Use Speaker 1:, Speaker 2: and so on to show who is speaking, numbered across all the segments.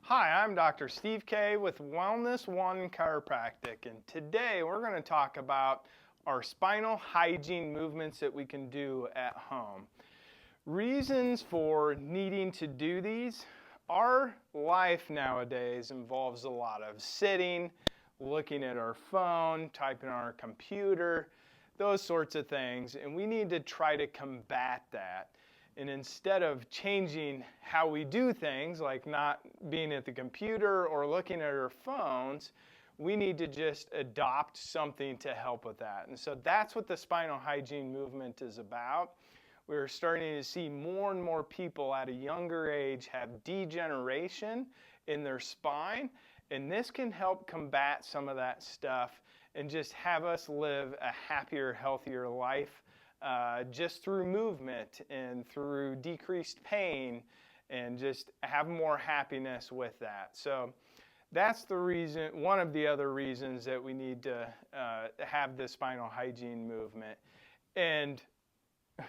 Speaker 1: Hi, I'm Dr. Steve K with WellnessOne Chiropractic, and today we're going to talk about our spinal hygiene movements that we can do at home. Reasons for needing to do these. Our life nowadays involves a lot of sitting, looking at our phone, typing on our computer, those sorts of things, and we need to try to combat that. And instead of changing how we do things, like not being at the computer or looking at our phones, we need to just adopt something to help with that. And so that's what the spinal hygiene movement is about. We're starting to see more and more people at a younger age have degeneration in their spine, and this can help combat some of that stuff and just have us live a happier, healthier life. Just through movement and through decreased pain, and just have more happiness with that. So that's the reason, one of the other reasons that we need to have this spinal hygiene movement. And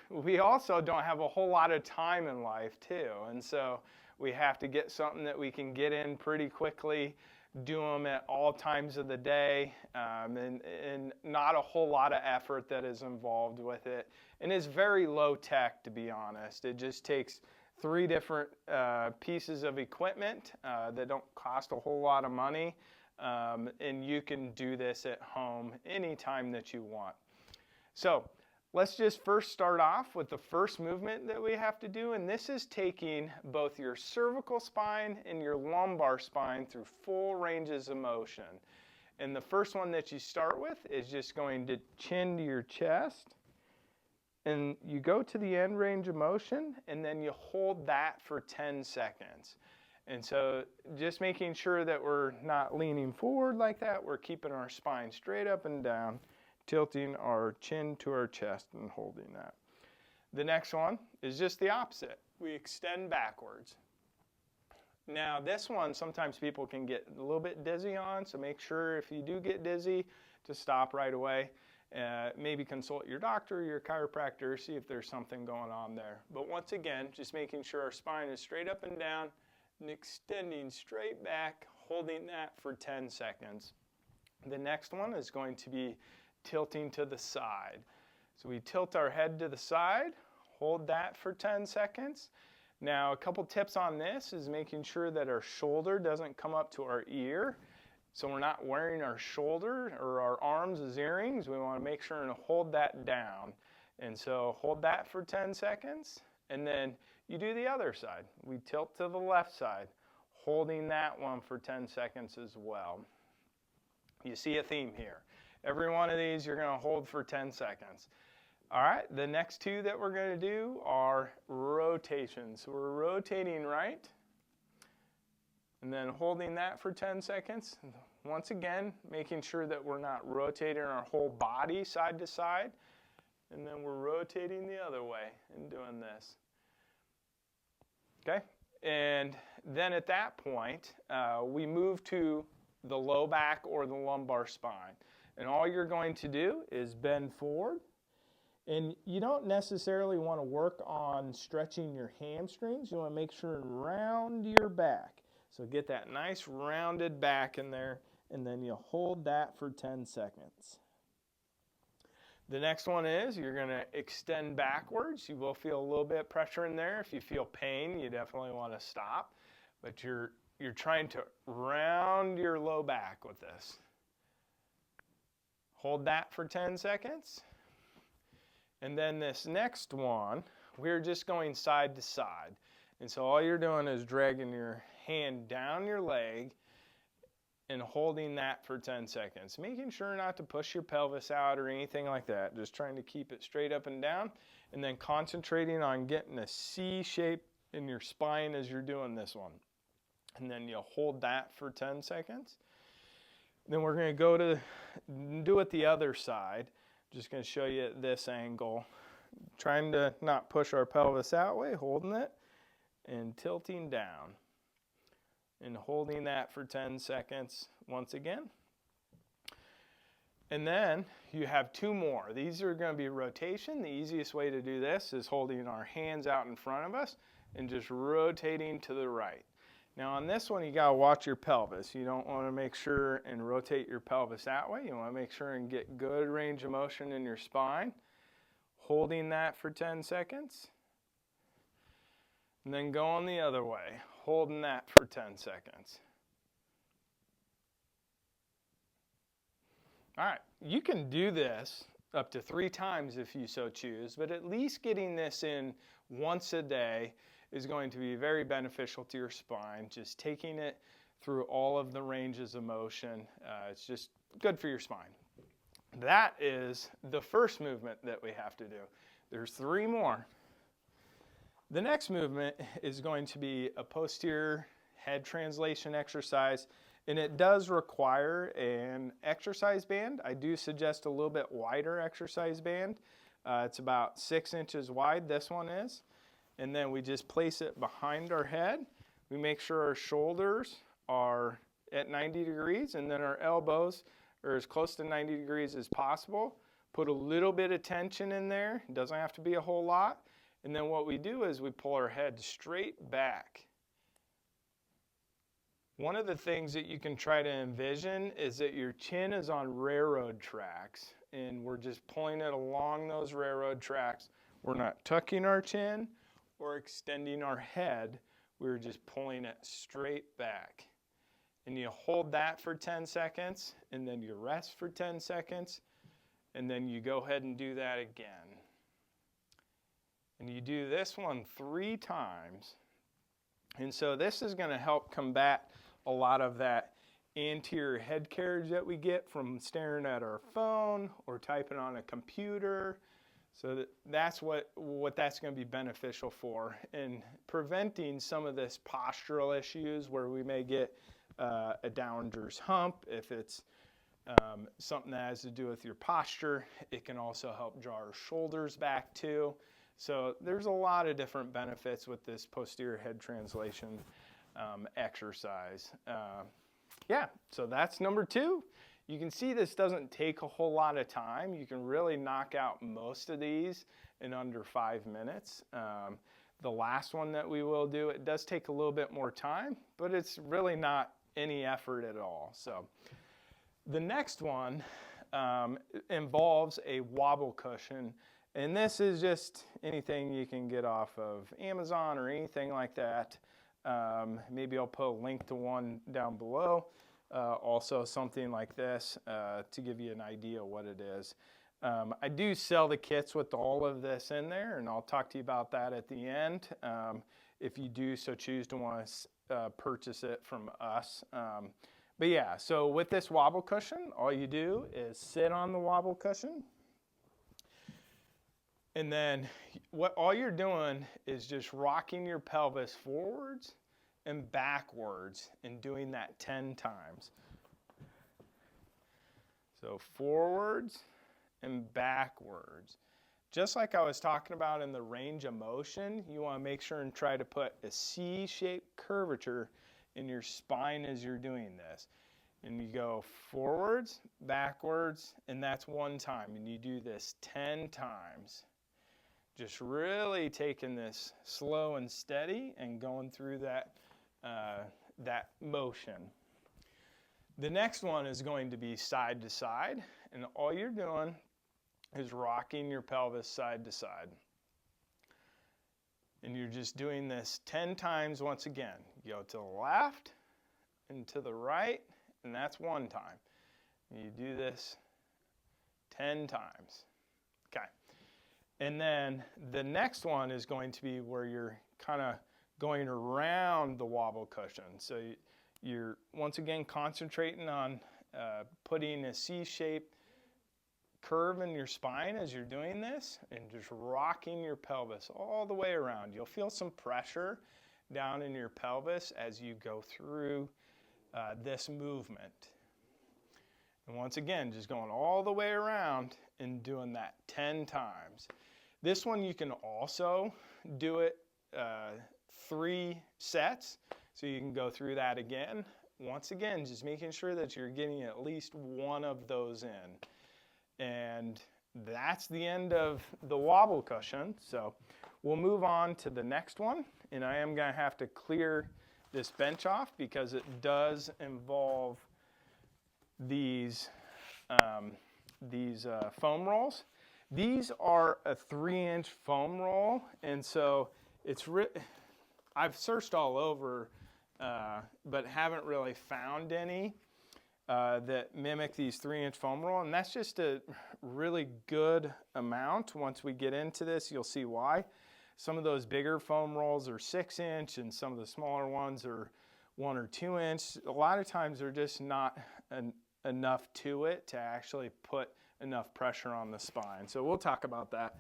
Speaker 1: we also don't have a whole lot of time in life too, and so we have to get something that we can get in pretty quickly, do them at all times of the day, and not a whole lot of effort that is involved with it. And it's very low tech, to be honest. It just takes 3 different pieces of equipment that don't cost a whole lot of money, and you can do this at home anytime that you want. So let's just first start off with the first movement that we have to do, and this is taking both your cervical spine and your lumbar spine through full ranges of motion. And the first one that you start with is just going to chin to your chest, and you go to the end range of motion, and then you hold that for 10 seconds. And so just making sure that we're not leaning forward like that, we're keeping our spine straight up and down, tilting our chin to our chest and holding that. The next one is just the opposite. We extend backwards. Now this one, sometimes people can get a little bit dizzy on, so make sure if you do get dizzy to stop right away. Maybe consult your doctor, your chiropractor, see if there's something going on there. But once again, just making sure our spine is straight up and down and extending straight back, holding that for 10 seconds. The next one is going to be tilting to the side. So we tilt our head to the side, hold that for 10 seconds. Now a couple tips on this is making sure that our shoulder doesn't come up to our ear. So we're not wearing our shoulder or our arms as earrings. We want to make sure and hold that down. And so hold that for 10 seconds, and then you do the other side. We tilt to the left side, holding that one for 10 seconds as well. You see a theme here. Every one of these you're going to hold for 10 seconds. All right, the next 2 that we're going to do are rotations. So we're rotating right, and then holding that for 10 seconds. Once again, making sure that we're not rotating our whole body side to side, and then we're rotating the other way and doing this. Okay, and then at that point, we move to the low back or the lumbar spine. And all you're going to do is bend forward. And you don't necessarily want to work on stretching your hamstrings. You want to make sure and round your back. So get that nice rounded back in there, and then you hold that for 10 seconds. The next one is you're going to extend backwards. You will feel a little bit of pressure in there. If you feel pain, you definitely want to stop. But you're trying to round your low back with this. Hold that for 10 seconds. And then this next one, we're just going side to side. And so all you're doing is dragging your hand down your leg and holding that for 10 seconds. Making sure not to push your pelvis out or anything like that. Just trying to keep it straight up and down. And then concentrating on getting a C shape in your spine as you're doing this one. And then you'll hold that for 10 seconds. Then we're going to go to do it the other side. Just going to show you at this angle. Trying to not push our pelvis that way, holding it, and tilting down. And holding that for 10 seconds once again. And then you have 2 more. These are going to be rotation. The easiest way to do this is holding our hands out in front of us and just rotating to the right. Now on this one, you gotta watch your pelvis. You don't wanna make sure and rotate your pelvis that way. You wanna make sure and get good range of motion in your spine. Holding that for 10 seconds. And then going the other way, holding that for 10 seconds. All right, you can do this up to 3 times if you so choose, but at least getting this in once a day is going to be very beneficial to your spine. Just taking it through all of the ranges of motion, it's just good for your spine. That is the first movement that we have to do. There's 3 more. The next movement is going to be a posterior head translation exercise, and it does require an exercise band. I do suggest a little bit wider exercise band. It's about 6 inches wide, this one is. And then we just place it behind our head. We make sure our shoulders are at 90 degrees, and then our elbows are as close to 90 degrees as possible. Put a little bit of tension in there. It doesn't have to be a whole lot. And then what we do is we pull our head straight back. One of the things that you can try to envision is that your chin is on railroad tracks, and we're just pulling it along those railroad tracks. We're not tucking our chin or extending our head. We're just pulling it straight back. And you hold that for 10 seconds, and then you rest for 10 seconds, and then you go ahead and do that again. And you do this one 3 times. And so this is going to help combat a lot of that anterior head carriage that we get from staring at our phone or typing on a computer. So that's what that's going to be beneficial for, in preventing some of this postural issues where we may get a downwards hump. If it's something that has to do with your posture, it can also help draw our shoulders back too. So there's a lot of different benefits with this posterior head translation exercise. Yeah, so that's number 2. You can see this doesn't take a whole lot of time. You can really knock out most of these in under 5 minutes. The last one that we will do, it does take a little bit more time, but it's really not any effort at all. So the next one involves a wobble cushion, and this is just anything you can get off of Amazon or anything like that. Maybe I'll put a link to one down below. Also something like this to give you an idea what it is. I do sell the kits with all of this in there, and I'll talk to you about that at the end if you do so choose to want to purchase it from us. But yeah, so with this wobble cushion, all you do is sit on the wobble cushion, and then all you're doing is just rocking your pelvis forwards and backwards and doing that 10 times. So forwards and backwards. Just like I was talking about in the range of motion, you want to make sure and try to put a C-shaped curvature in your spine as you're doing this. And you go forwards, backwards, and that's 1 time. And you do this 10 times. Just really taking this slow and steady and going through that motion. The next one is going to be side to side, and all you're doing is rocking your pelvis side to side. And you're just doing this 10 times once again. You go to the left and to the right, and that's 1 time. You do this 10 times. Okay. And then the next one is going to be where you're kind of going around the wobble cushion. So you're once again concentrating on putting a C-shaped curve in your spine as you're doing this, and just rocking your pelvis all the way around. You'll feel some pressure down in your pelvis as you go through this movement. And once again, just going all the way around and doing that 10 times. This one you can also do it 3 sets, so you can go through that again. Once again, just making sure that you're getting at least 1 of those in. And that's the end of the wobble cushion. So we'll move on to the next one, and I am going to have to clear this bench off because it does involve these foam rolls. These are a 3-inch foam roll, and so I've searched all over, but haven't really found any that mimic these 3-inch foam roll, and that's just a really good amount. Once we get into this, you'll see why. Some of those bigger foam rolls are 6-inch, and some of the smaller ones are 1 or 2-inch. A lot of times they're just not enough to it to actually put enough pressure on the spine. So we'll talk about that.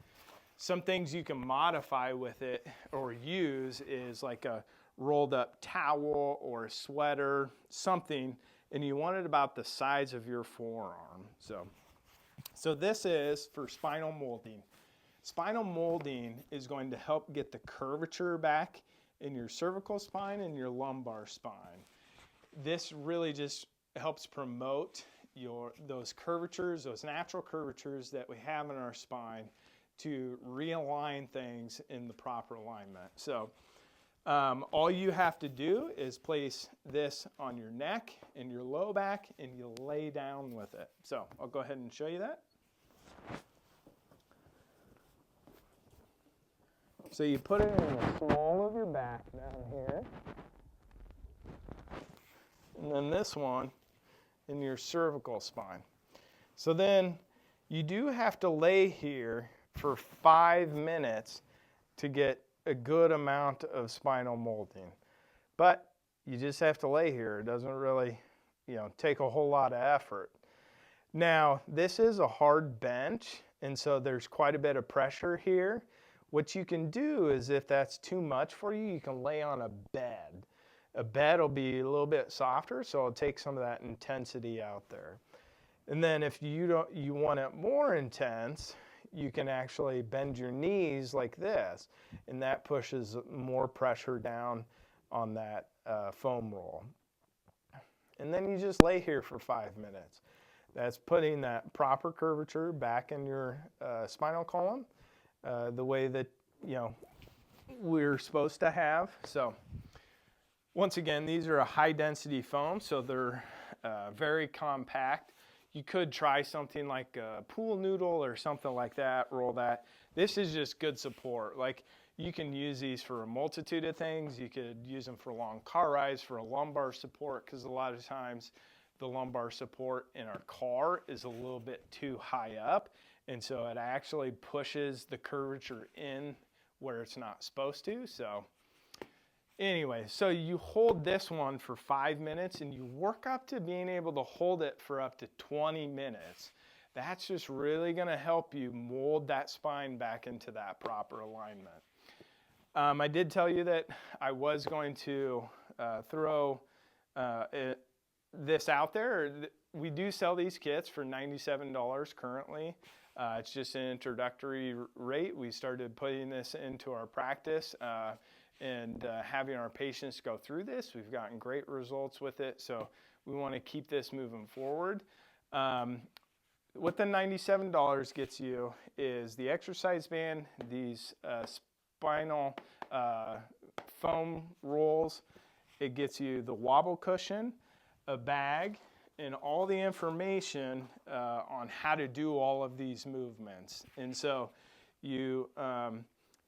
Speaker 1: Some things you can modify with it or use is like a rolled up towel or a sweater, something, and you want it about the size of your forearm. So this is for spinal molding. Spinal molding is going to help get the curvature back in your cervical spine and your lumbar spine. This really just helps promote those curvatures, those natural curvatures that we have in our spine, to realign things in the proper alignment. So all you have to do is place this on your neck and your low back, and you lay down with it. So I'll go ahead and show you that. So you put it in the small of your back down here, and then this one in your cervical spine. So then you do have to lay here for 5 minutes to get a good amount of spinal molding. But you just have to lay here. It doesn't really, take a whole lot of effort. Now, this is a hard bench, and so there's quite a bit of pressure here. What you can do is, if that's too much for you, you can lay on a bed. A bed will be a little bit softer, so it'll take some of that intensity out there. And then if you want it more intense, you can actually bend your knees like this, and that pushes more pressure down on that foam roll. And then you just lay here for 5 minutes. That's putting that proper curvature back in your spinal column the way that we're supposed to have. So once again, these are a high density foam, so they're very compact. You could try something like a pool noodle or something like that, roll that. This is just good support. Like, you can use these for a multitude of things. You could use them for long car rides, for a lumbar support, because a lot of times the lumbar support in our car is a little bit too high up, and so it actually pushes the curvature in where it's not supposed to. So anyway, so you hold this one for 5 minutes, and you work up to being able to hold it for up to 20 minutes. That's just really going to help you mold that spine back into that proper alignment. I did tell you that I was going to throw this out there. We do sell these kits for $97 currently. It's just an introductory rate. We started putting this into our practice and having our patients go through this. We've gotten great results with it, so we want to keep this moving forward. What the $97 gets you is the exercise band, these spinal foam rolls. It gets you the wobble cushion, a bag, and all the information on how to do all of these movements. And so you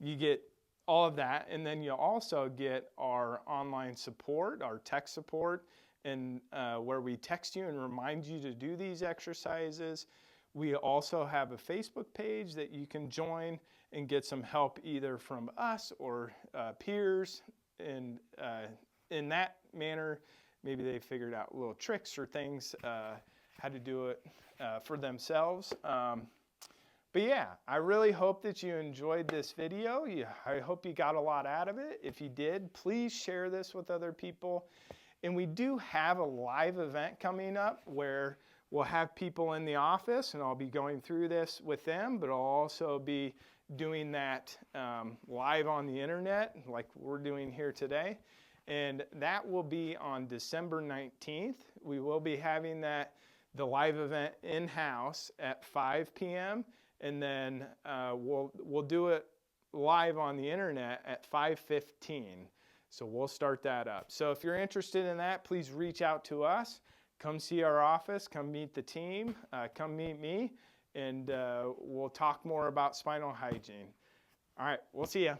Speaker 1: get all of that, and then you also get our online support, our tech support, and where we text you and remind you to do these exercises. We also have a Facebook page that you can join and get some help either from us or peers. And in that manner, maybe they figured out little tricks or things, how to do it for themselves. But yeah, I really hope that you enjoyed this video. I hope you got a lot out of it. If you did, please share this with other people. And we do have a live event coming up where we'll have people in the office, and I'll be going through this with them, but I'll also be doing that live on the internet like we're doing here today. And that will be on December 19th. We will be having the live event in-house at 5 p.m. and then we'll do it live on the internet at 5:15. So we'll start that up. So if you're interested in that, please reach out to us. Come see our office, come meet the team, come meet me, and we'll talk more about spinal hygiene. All right, we'll see you.